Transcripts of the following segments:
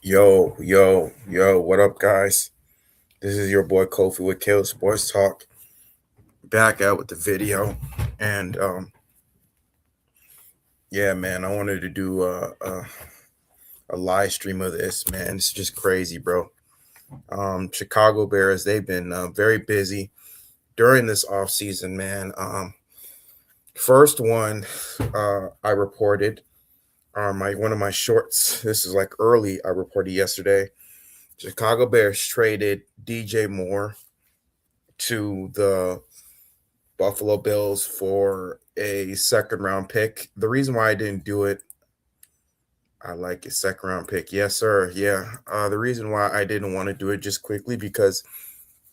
Yo, what up, guys? This is your boy Kofi with Kale's Sports Talk. Back out with the video. And yeah, man, I wanted to do a live stream of this, man. It's just crazy, bro. Chicago Bears, they've been very busy during this off season, man. First one I reported my one of my shorts. This is like early. I reported yesterday. Chicago Bears traded DJ Moore to the Buffalo Bills for a second round pick. The reason why I didn't do it, I like a second round pick. Yes, sir. Yeah. The reason why I didn't want to do it just quickly because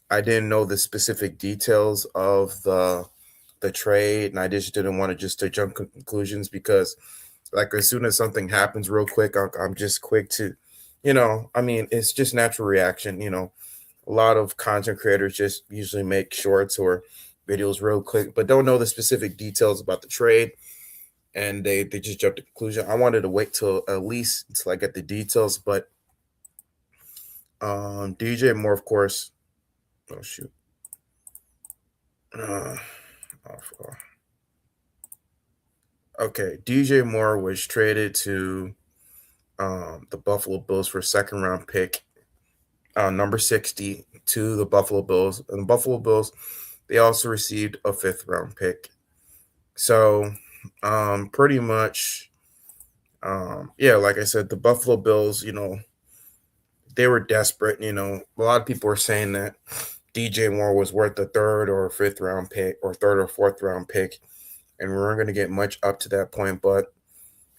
I didn't know the specific details of the trade, and I just didn't want to just to jump conclusions because, like, as soon as something happens real quick, I'm just quick to, I mean, it's just natural reaction. A lot of content creators just usually make shorts or videos real quick, but don't know the specific details about the trade, and they just jump to conclusion. I wanted to wait till at least until I get the details, but DJ Moore, of course. Oh shoot. Uh, okay, DJ Moore was traded to the Buffalo Bills for a second round pick, number 60 to the Buffalo Bills. And the Buffalo Bills, they also received a fifth round pick. So pretty much, yeah, like I said, the Buffalo Bills, they were desperate. A lot of people were saying that DJ Moore was worth a third or fifth round pick or third or fourth round pick, and we weren't going to get much up to that point. But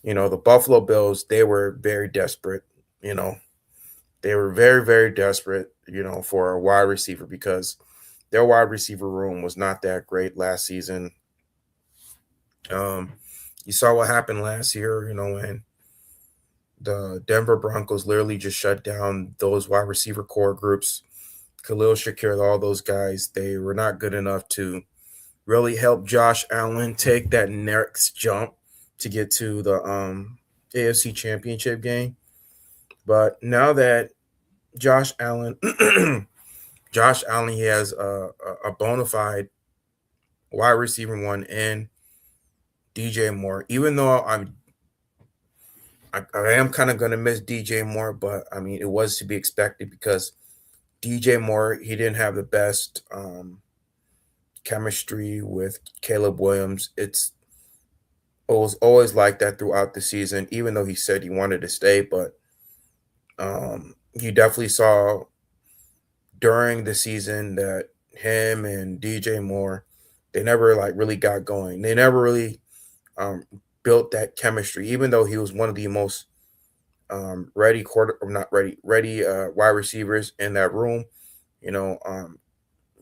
the Buffalo Bills, they were very desperate. You know, they were very, very desperate. For a wide receiver because their wide receiver room was not that great last season. Um, you saw what happened last year. When the Denver Broncos literally just shut down those wide receiver core groups. Khalil Shakir, all those guys, they were not good enough to really help Josh Allen take that next jump to get to the AFC Championship game. But now that Josh Allen, Josh Allen, he has a bona fide wide receiver one in DJ Moore. Even though I am kind of gonna miss DJ Moore, but I mean it was to be expected because DJ Moore, he didn't have the best chemistry with Caleb Williams. It was always like that throughout the season, even though he said he wanted to stay. But you definitely saw during the season that him and DJ Moore, they never like really got going. They never really um, built that chemistry, even though he was one of the most ready quarter or not ready ready wide receivers in that room. You know, um,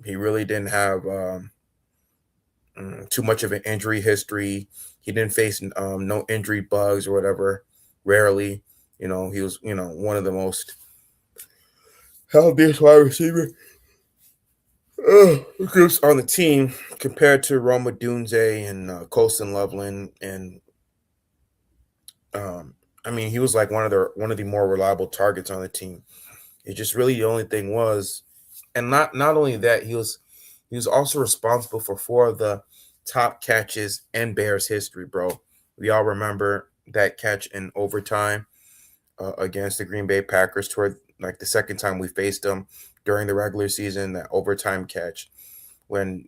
he really didn't have too much of an injury history. He didn't face no injury bugs or whatever. Rarely, he was one of the most healthiest wide receiver groups on the team compared to Roma Dunze and Colson Loveland and I mean he was like one of the more reliable targets on the team. It just really the only thing was, and not only that, he was also responsible for four of the top catches in Bears history, bro. We all remember that catch in overtime against the Green Bay Packers toward like the second time we faced them during the regular season. That overtime catch when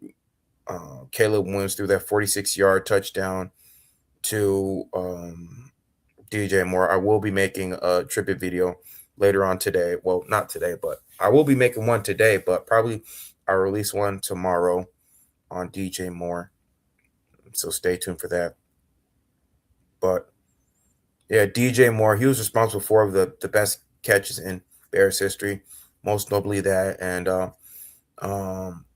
Caleb Williams threw that 46-yard touchdown to DJ Moore. I will be making a tribute video later on today. Well, not today, but I will be making one today, but probably I'll release one tomorrow on DJ Moore. So stay tuned for that. But yeah, DJ Moore, he was responsible for the best catches in Bears history, most notably that. Um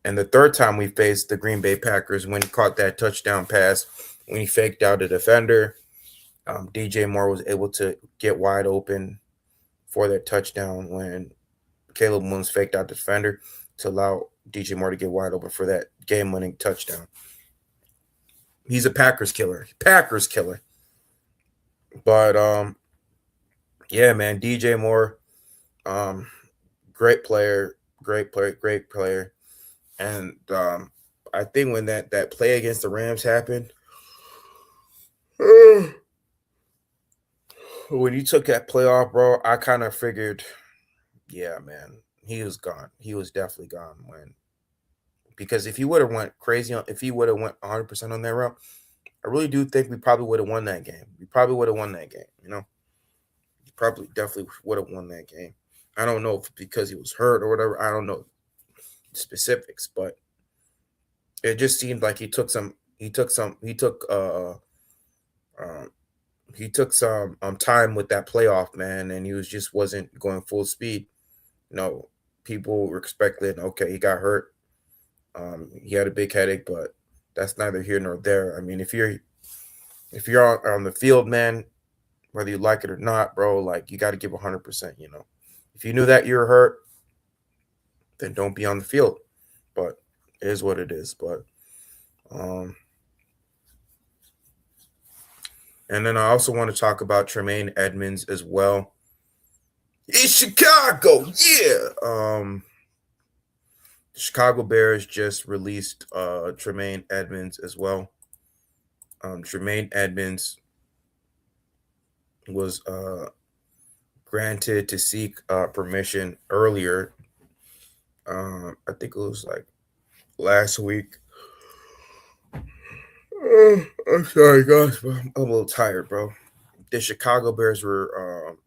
and the third time we faced the Green Bay Packers when he caught that touchdown pass, when he faked out a defender, DJ Moore was able to get wide open for that touchdown when Caleb Williams faked out the defender to allow DJ Moore to get wide open for that game-winning touchdown. He's a Packers killer. Packers killer. But Yeah, man, DJ Moore, um, great player, great player. And I think when that play against the Rams happened, when you took that playoff, bro, I kind of figured, yeah, man, he was gone. He was definitely gone when because if he would have went crazy on, if he would have went 100% on that route, I really do think we probably would have won that game. We probably would have won that game. You know, he probably definitely would have won that game. I don't know if because he was hurt or whatever. I don't know specifics, but it just seemed like uh, he took some time with that playoff, man, and he was just wasn't going full speed. You know, people were expecting, okay, he got hurt. He had a big headache, but that's neither here nor there. I mean, if you're on the field, man, whether you like it or not, bro, like you got to give 100%. You know, if you knew that you're hurt, then don't be on the field. But it is what it is. But um, and then I also want to talk about Tremaine Edmunds as well. It's Chicago, yeah. The Chicago Bears just released Tremaine Edmunds as well. Tremaine Edmunds was granted to seek permission earlier. I think it was like last week. I'm sorry, guys, but I'm a little tired, bro. The Chicago Bears were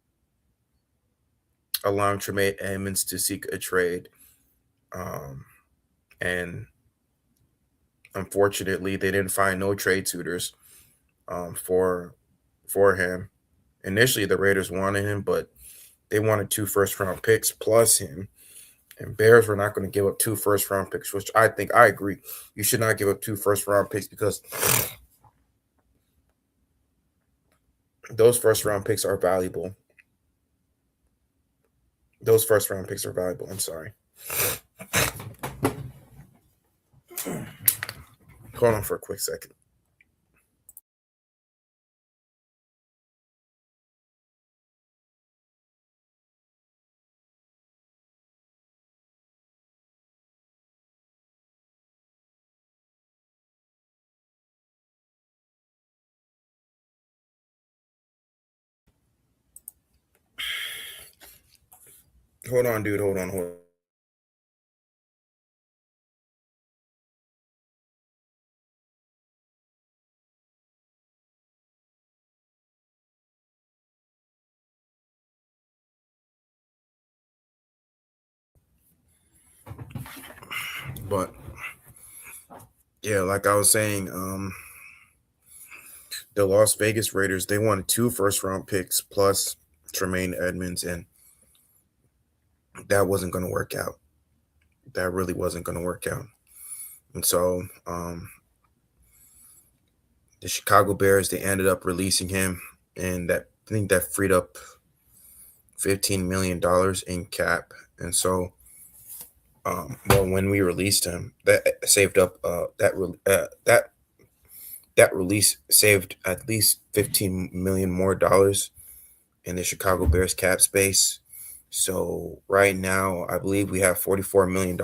allowing Tremaine Edmunds to seek a trade, um, and unfortunately, they didn't find no trade suitors um, for for him. Initially, the Raiders wanted him, but they wanted 2 first-round picks plus him. And Bears were not going to give up 2 first-round picks, which I think I agree. You should not give up 2 first-round picks because those first-round picks are valuable. Those first-round picks are valuable. I'm sorry. Hold on for a quick second. Hold on, dude. Hold on. Hold on. But yeah, like I was saying, the Las Vegas Raiders they wanted 2 first-round picks plus Tremaine Edmonds, and that wasn't going to work out. That really wasn't going to work out. And so the Chicago Bears they ended up releasing him, and that I think that freed up $15 million in cap. And so, well, when we released him, that saved up that release saved at least 15 million more dollars in the Chicago Bears cap space. So right now, I believe we have $44 million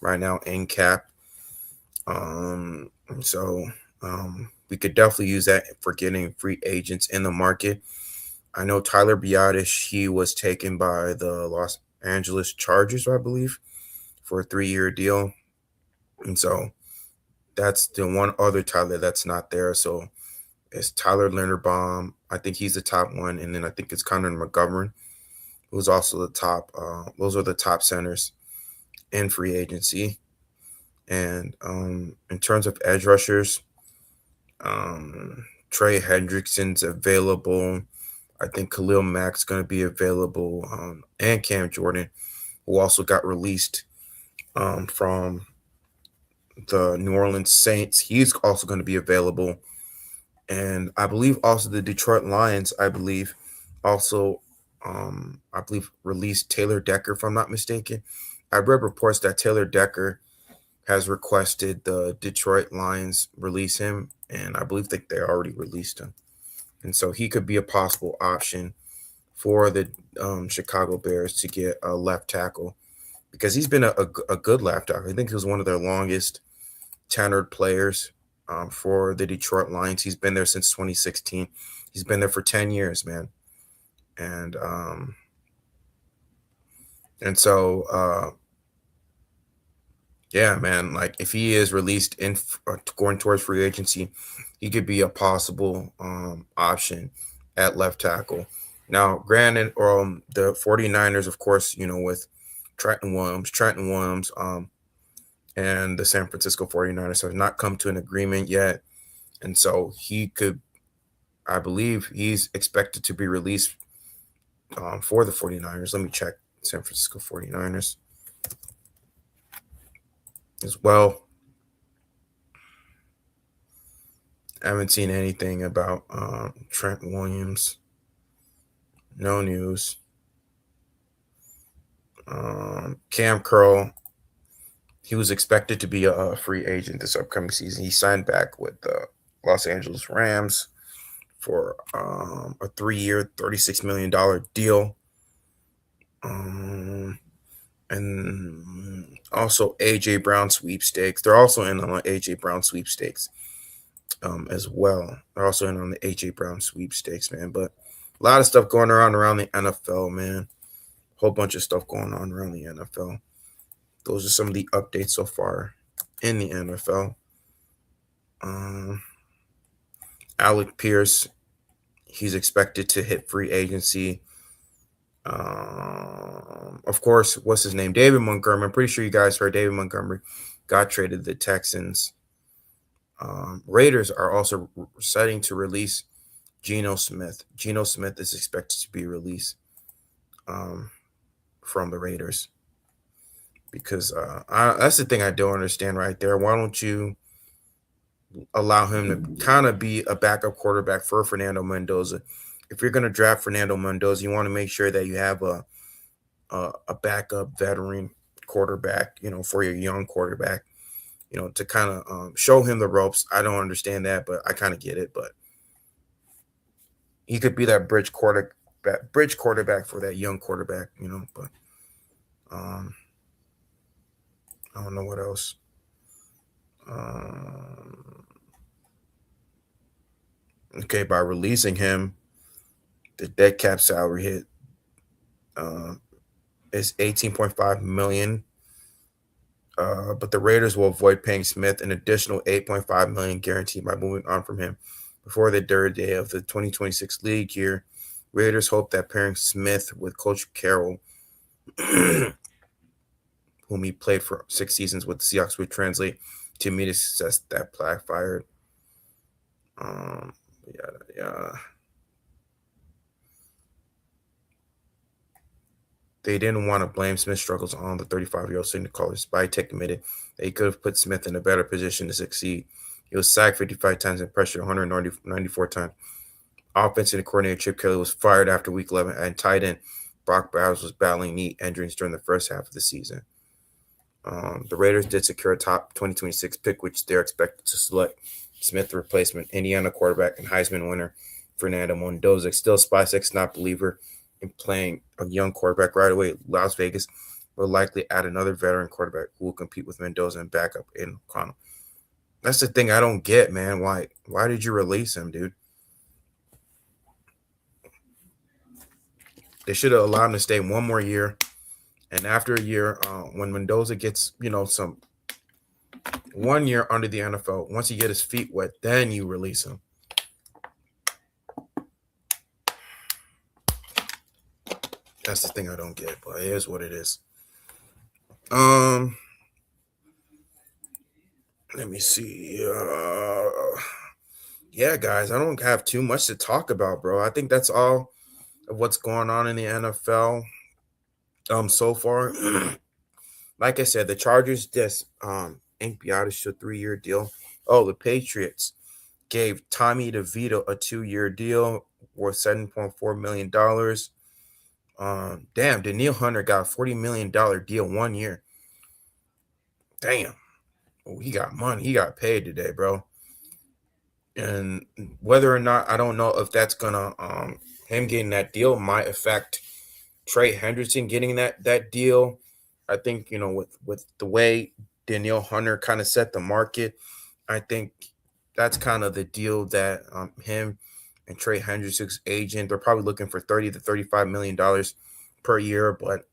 right now in cap. So we could definitely use that for getting free agents in the market. I know Tyler Biotish, he was taken by the Los Angeles Chargers, I believe, for a 3-year deal. And so that's the one other Tyler that's not there. So it's Tyler Linderbaum. I think he's the top one. And then I think it's Connor McGovern, who's also the top. Those are the top centers in free agency. And in terms of edge rushers, Trey Hendrickson's available. I think Khalil Mack's going to be available, and Cam Jordan, who also got released from the New Orleans Saints. He's also going to be available, and I believe also the Detroit Lions. Also, I believe released Taylor Decker, if I'm not mistaken. I read reports that Taylor Decker has requested the Detroit Lions release him, and I believe that they already released him. And so he could be a possible option for the Chicago Bears to get a left tackle because he's been a good left tackle. I think he was one of their longest tenured players for the Detroit Lions. He's been there since 2016. He's been there for 10 years, man. And so yeah, man, like if he is released in going towards free agency, he could be a possible option at left tackle. Now, granted, the 49ers, of course, with Trenton Williams, and the San Francisco 49ers have not come to an agreement yet. And so I believe he's expected to be released for the 49ers. Let me check San Francisco 49ers as well. I haven't seen anything about Trent Williams. No news. Cam Curl, he was expected to be a free agent this upcoming season. He signed back with the Los Angeles Rams for a 3-year, $36 million deal. And also AJ Brown sweepstakes. They're also in on AJ Brown sweepstakes as well. They're also in on the AJ Brown sweepstakes, man. But a lot of stuff going around the NFL, man. Whole bunch of stuff going on around the NFL. Those are some of the updates so far in the NFL. Alec Pierce, he's expected to hit free agency. Of course, what's his name? David Montgomery. I'm pretty sure you guys heard David Montgomery got traded to the Texans. Raiders are also setting to release Geno Smith. Geno Smith is expected to be released from the Raiders because that's the thing I don't understand right there. Why don't you allow him to kind of be a backup quarterback for Fernando Mendoza? If you're going to draft Fernando Mendoza, you want to make sure that you have a backup veteran quarterback, for your young quarterback, to kind of show him the ropes. I don't understand that, but I kind of get it. But he could be that bridge quarterback for that young quarterback, But I don't know what else. Okay, by releasing him, the dead cap salary hit is $18.5 million. But the Raiders will avoid paying Smith an additional $8.5 million guaranteed by moving on from him before the third day of the 2026 league year. Raiders hope that pairing Smith with Coach Carroll, whom he played for 6 seasons with the Seahawks, would translate to immediate success that backfired. Yeah. They didn't want to blame Smith's struggles on the 35-year-old signal caller. Spytech admitted that he could have put Smith in a better position to succeed. He was sacked 55 times and pressured 194 times. Offensive coordinator Chip Kelly was fired after Week 11, and tight end Brock Bowers was battling knee injuries during the first half of the season. The Raiders did secure a top 2026 pick, which they're expected to select Smith replacement, Indiana quarterback and Heisman winner Fernando Mendoza. Still, Spytech's not believer in playing a young quarterback right away. Las Vegas will likely add another veteran quarterback who will compete with Mendoza and backup in O'Connell. That's the thing I don't get, man. Why did you release him, dude? They should have allowed him to stay one more year. And after a year, when Mendoza gets, some 1 year under the NFL, once he get his feet wet, then you release him. That's the thing I don't get, but it is what it is. Let me see. Yeah, guys, I don't have too much to talk about, bro. I think that's all of what's going on in the NFL so far. Like I said, the Chargers just inked Biotis to a 3-year deal. Oh, the Patriots gave Tommy DeVito a 2-year deal worth $7.4 million. Damn, Daniil Hunter got a $40 million deal 1 year. Damn. Oh, he got money. He got paid today, bro. And whether or not, I don't know if that's gonna him getting that deal might affect Trey Hendrickson getting that deal. I think, you know, with the way Danielle Hunter kind of set the market, I think that's kind of the deal that him and Trey Hendrickson's agent, they're probably looking for $30 to $35 million per year, but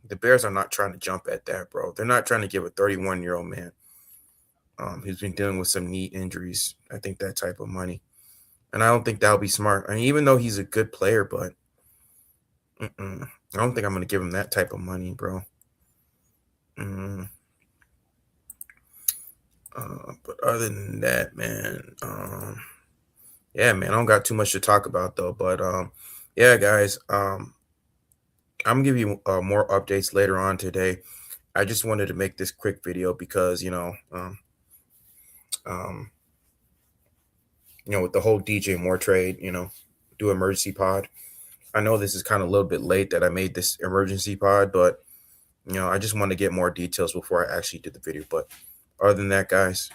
the Bears are not trying to jump at that, bro. They're not trying to give a 31-year-old man who's been dealing with some knee injuries, I think, that type of money. And I don't think that'll be smart. I mean, even though he's a good player, but I don't think I'm going to give him that type of money, bro. But other than that, man, yeah, man, I don't got too much to talk about though. But yeah, guys, I'm gonna give you more updates later on today. I just wanted to make this quick video because um, with the whole DJ Moore trade, do emergency pod. I know this is kind of a little bit late that I made this emergency pod, but I just want to get more details before I actually did the video. But other than that, guys,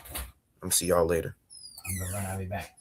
I'm see y'all later. I'm gonna run. I'll be back.